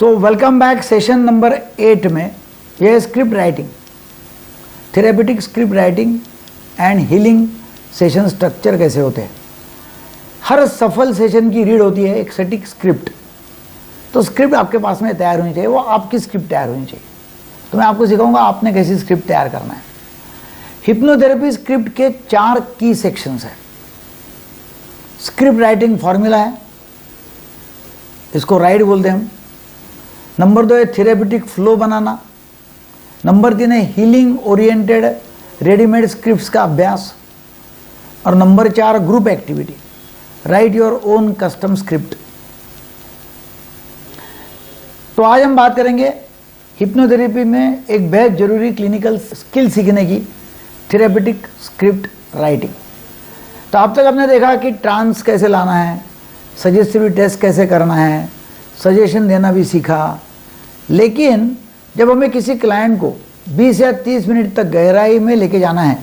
So welcome back session number 8 में यह script writing, therapeutic script writing and healing session structure कैसे होते हैं। हर सफल सेशन की रीड होती है एक सटीक स्क्रिप्ट। तो स्क्रिप्ट आपके पास में तैयार होनी चाहिए, वो आपकी स्क्रिप्ट तैयार होनी चाहिए। तो मैं आपको सिखाऊंगा आपने कैसी स्क्रिप्ट तैयार करना है। हिप्नोथेरेपी स्क्रिप्ट के 4 की सेक्शंस है। स्क्रिप्ट राइटिंग फॉर्मूला है, इसको राइट बोलते हैं हम। नंबर 2 है थेरेपेटिक फ्लो बनाना। नंबर 3 है हीलिंग ओरिएंटेड रेडीमेड स्क्रिप्ट्स का अभ्यास। और number 4 group activity, right your own custom script. तो आज हम बात करेंगे हिप्नोथेरेपी में एक बेहद जरूरी क्लिनिकल स्किल सीखने की, थेरेपेटिक स्क्रिप्ट राइटिंग। तो अब तक आपने देखा कि ट्रांस कैसे लाना है, सजेस्टिव टेस्ट कैसे करना है, सजेशन देना भी सीखा। लेकिन जब हमें किसी क्लाइंट को 20 या 30 मिनट तक गहराई में लेके जाना है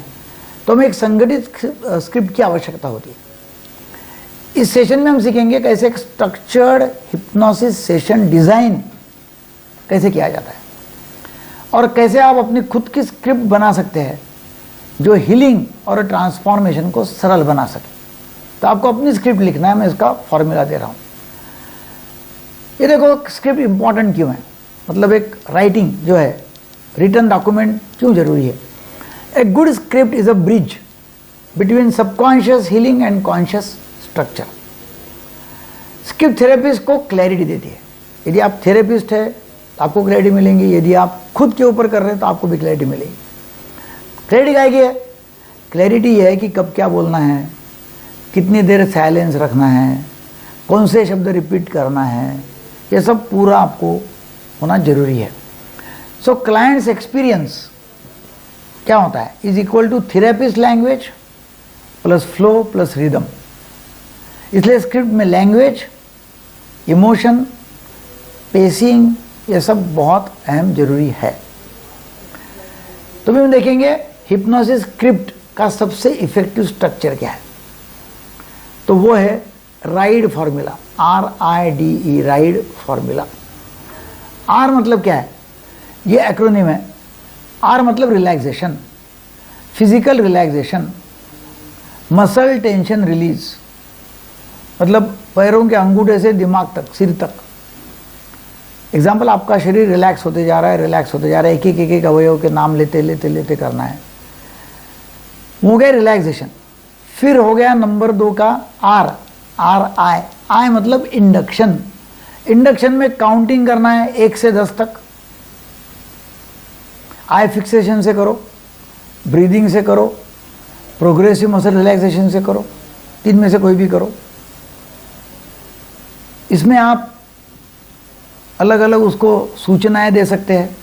तो हमें एक संगठित स्क्रिप्ट की आवश्यकता होती है। इस सेशन में हम सीखेंगे कैसे एक स्ट्रक्चर्ड हिप्नोसिस सेशन डिज़ाइन कैसे किया जाता है और कैसे आप अपनी खुद की स्क्रिप्ट बना सकते हैं जो हीलिंग और ट्रांसफॉर्मेशन को सरल बना सके। तो आपको अपनी स्क्रिप्ट लिखना है, मैं इसका फॉर्मूला दे रहा हूँ। ये देखो स्क्रिप्ट इंपॉर्टेंट क्यों है, मतलब एक राइटिंग जो है, रिटन डॉक्यूमेंट क्यों जरूरी है। A good script is a bridge between subconscious healing and conscious structure. Script therapist को क्लैरिटी देती है। यदि आप थेरेपिस्ट है तो आपको क्लैरिटी मिलेंगी, यदि आप खुद के ऊपर कर रहे हैं तो आपको भी क्लैरिटी मिलेगी। क्लैरिटी क्या है? क्लैरिटी ये है कि कब क्या बोलना है, कितनी देर साइलेंस रखना है, कौन से शब्द रिपीट करना है, ये सब पूरा आपको होना जरूरी है। सो क्लाइंट्स एक्सपीरियंस क्या होता है is equal to therapist language plus flow plus rhythm. इसलिए स्क्रिप्ट में लैंग्वेज, इमोशन, पेसिंग, ये सब बहुत अहम जरूरी है। तो भी हम देखेंगे हिप्नोसिस स्क्रिप्ट का सबसे इफेक्टिव स्ट्रक्चर क्या है। तो वो है ride formula, RIDE, ride formula. R मतलब क्या है? ये एक्रोनिम है। R मतलब relaxation, physical relaxation, muscle tension release, मतलब पैरों के अंगूठे से दिमाग तक, सिर तक। एग्जाम्पल, आपका शरीर रिलैक्स होते जा रहा है, रिलैक्स होते जा रहा है, एक एक अवयव के नाम लेते लेते लेते करना है। हो गया रिलैक्सेशन। फिर हो गया नंबर 2 का RI, I मतलब इंडक्शन। इंडक्शन में काउंटिंग करना है 1 से 10 तक। आई फिक्सेशन से करो, ब्रीदिंग से करो, प्रोग्रेसिव मसल रिलैक्सेशन से करो, 3 में से कोई भी करो। इसमें आप अलग अलग उसको सूचनाएं दे सकते हैं।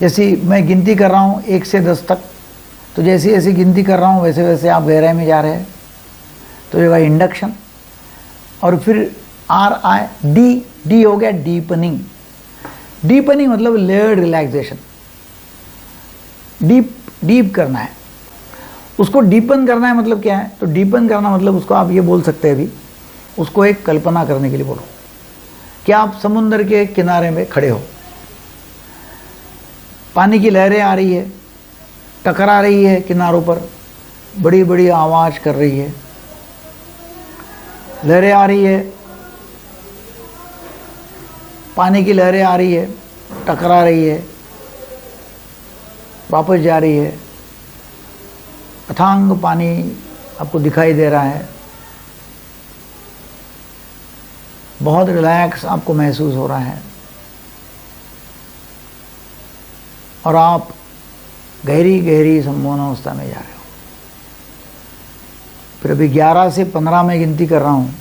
जैसे मैं गिनती कर रहा हूँ 1 से 10 तक, तो जैसी जैसी गिनती कर रहा हूँ वैसे वैसे आप गहराई में जा रहे हैं, तो ये इंडक्शन। और फिर RID हो गया डीपनिंग। डीपनिंग मतलब लेयर्ड रिलैक्सेशन, डीप करना है। उसको डीपन करना है मतलब क्या है? तो डीपन करना मतलब उसको आप ये बोल सकते हैं अभी, उसको एक कल्पना करने के लिए बोलो कि आप समुद्र के किनारे में खड़े हो, पानी की लहरें आ रही है, टकरा रही है किनारों पर, बड़ी बड़ी आवाज़ कर रही है, लहरें आ रही है, पानी की लहरें आ रही है, टकरा रही है, वापस जा रही है, अथांग पानी आपको दिखाई दे रहा है, बहुत रिलैक्स आपको महसूस हो रहा है और आप गहरी गहरी संमोहन अवस्था में जा रहे हो। फिर अभी 11 से 15 में गिनती कर रहा हूँ,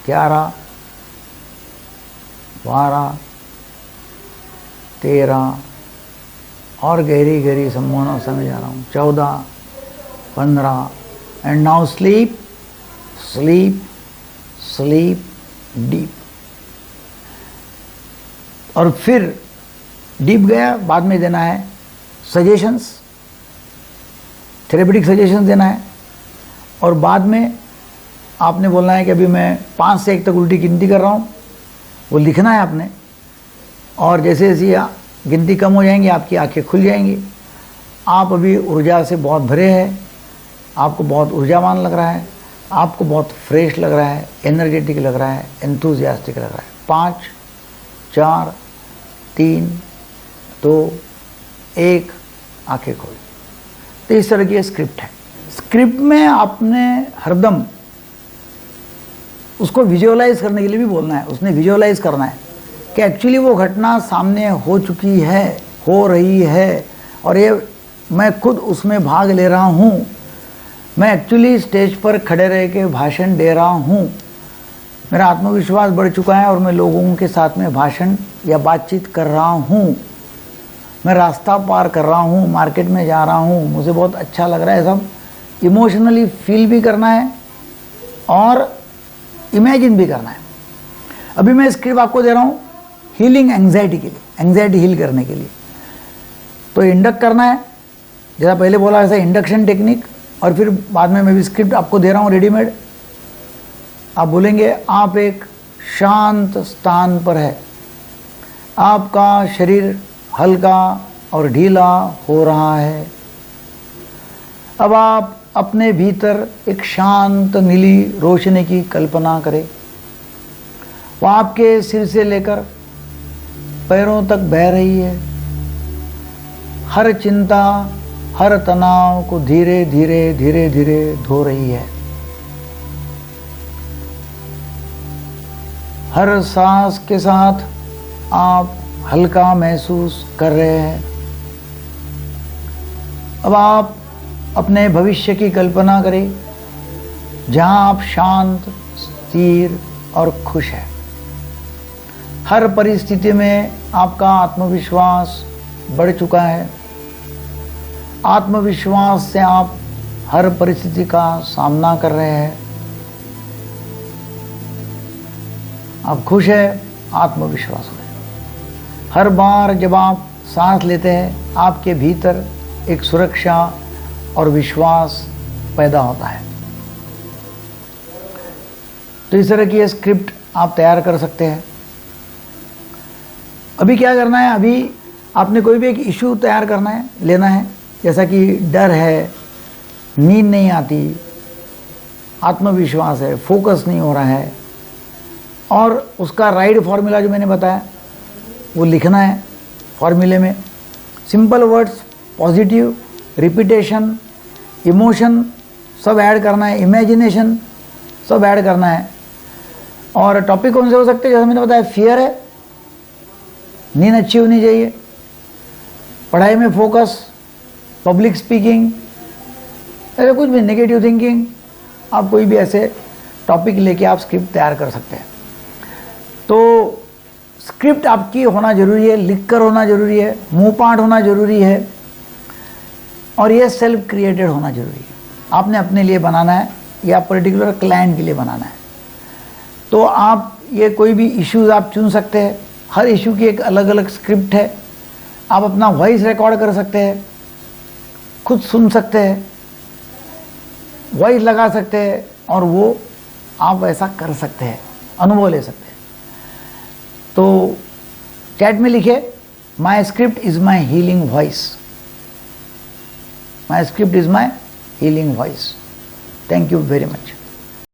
11, 12, 13 और गहरी गहरी सम्मोहन अवस्था में जा रहा हूँ, 14, 15 and now sleep sleep sleep deep. और फिर डीप गया, बाद में देना है सजेशंस, थेरेपेटिक सजेशंस देना है। और बाद में आपने बोलना है कि अभी मैं 5 से 1 तक उल्टी गिनती कर रहा हूँ, वो लिखना है आपने। और जैसे जैसे गिनती कम हो जाएंगी आपकी आंखें खुल जाएंगी। आप अभी ऊर्जा से बहुत भरे हैं, आपको बहुत ऊर्जावान लग रहा है, आपको बहुत फ्रेश लग रहा है, एनर्जेटिक लग रहा है, एंथुजियास्टिक लग रहा है। 5 4 3 2 1 आंखें खोल। तो इस तरह की स्क्रिप्ट है। स्क्रिप्ट में आपने हरदम उसको विजुअलाइज करने के लिए भी बोलना है। उसने विजुअलाइज करना है कि एक्चुअली वो घटना सामने हो चुकी है, हो रही है, और ये मैं खुद उसमें भाग ले रहा हूँ। मैं एक्चुअली स्टेज पर खड़े रह के भाषण दे रहा हूँ। मेरा आत्मविश्वास बढ़ चुका है और मैं लोगों के साथ में भाषण या बातचीत कर रहा हूँ। मैं रास्ता पार कर रहा हूँ, मार्केट में जा रहा हूँ, मुझे बहुत अच्छा लग रहा है। सब इमोशनली फील भी करना है और इमेजिन भी करना है। अभी मैं स्क्रिप्ट आपको दे रहा हूँ हीलिंग एंग्जाइटी के लिए, एंग्जाइटी हील करने के लिए। तो इंडक्ट करना है, जैसा पहले बोला ऐसा इंडक्शन टेक्निक, और फिर बाद में मैं भी स्क्रिप्ट आपको दे रहा हूँ रेडीमेड। आप बोलेंगे आप एक शांत स्थान पर है, आपका शरीर हल्का और ढीला हो रहा है। अब आप अपने भीतर एक शांत नीली रोशनी की कल्पना करें। वो आपके सिर से लेकर पैरों तक बह रही है। हर चिंता, हर तनाव को धीरे धीरे धीरे धीरे धो रही है। हर सांस के साथ आप हल्का महसूस कर रहे हैं। अब आप अपने भविष्य की कल्पना करें जहां आप शांत, स्थिर और खुश हैं। हर परिस्थिति में आपका आत्मविश्वास बढ़ चुका है। आत्मविश्वास से आप हर परिस्थिति का सामना कर रहे हैं। आप खुश हैं, आत्मविश्वास में। हर बार जब आप सांस लेते हैं आपके भीतर एक सुरक्षा और विश्वास पैदा होता है। तो इस तरह की ये स्क्रिप्ट आप तैयार कर सकते हैं। अभी क्या करना है, अभी आपने कोई भी एक इशू तैयार करना है, लेना है, जैसा कि डर है, नींद नहीं आती, आत्मविश्वास है, फोकस नहीं हो रहा है, और उसका राइट फॉर्मूला जो मैंने बताया वो लिखना है। फॉर्मूले में simple words, positive, repetition, emotion सब ऐड करना है, इमेजिनेशन सब ऐड करना है। और टॉपिक कौन से हो सकते हैं, जैसे मैंने बताया फियर है, नींद अच्छी होनी चाहिए, पढ़ाई में फोकस, पब्लिक स्पीकिंग, ऐसे कुछ भी, नेगेटिव थिंकिंग, आप कोई भी ऐसे टॉपिक लेके आप स्क्रिप्ट तैयार कर सकते हैं। तो स्क्रिप्ट आपकी होना जरूरी है, लिखकर होना जरूरी है, मुंह पाठ होना जरूरी है, और ये सेल्फ क्रिएटेड होना जरूरी है। आपने अपने लिए बनाना है या पर्टिकुलर क्लाइंट के लिए बनाना है। तो आप ये कोई भी इश्यूज आप चुन सकते हैं। हर इशू की एक अलग अलग स्क्रिप्ट है। आप अपना वॉइस रिकॉर्ड कर सकते हैं, खुद सुन सकते हैं, वॉइस लगा सकते हैं, और वो आप ऐसा कर सकते हैं, अनुभव ले सकते हैं। तो चैट में लिखे, my script is my healing voice. My script is my healing voice. Thank you very much.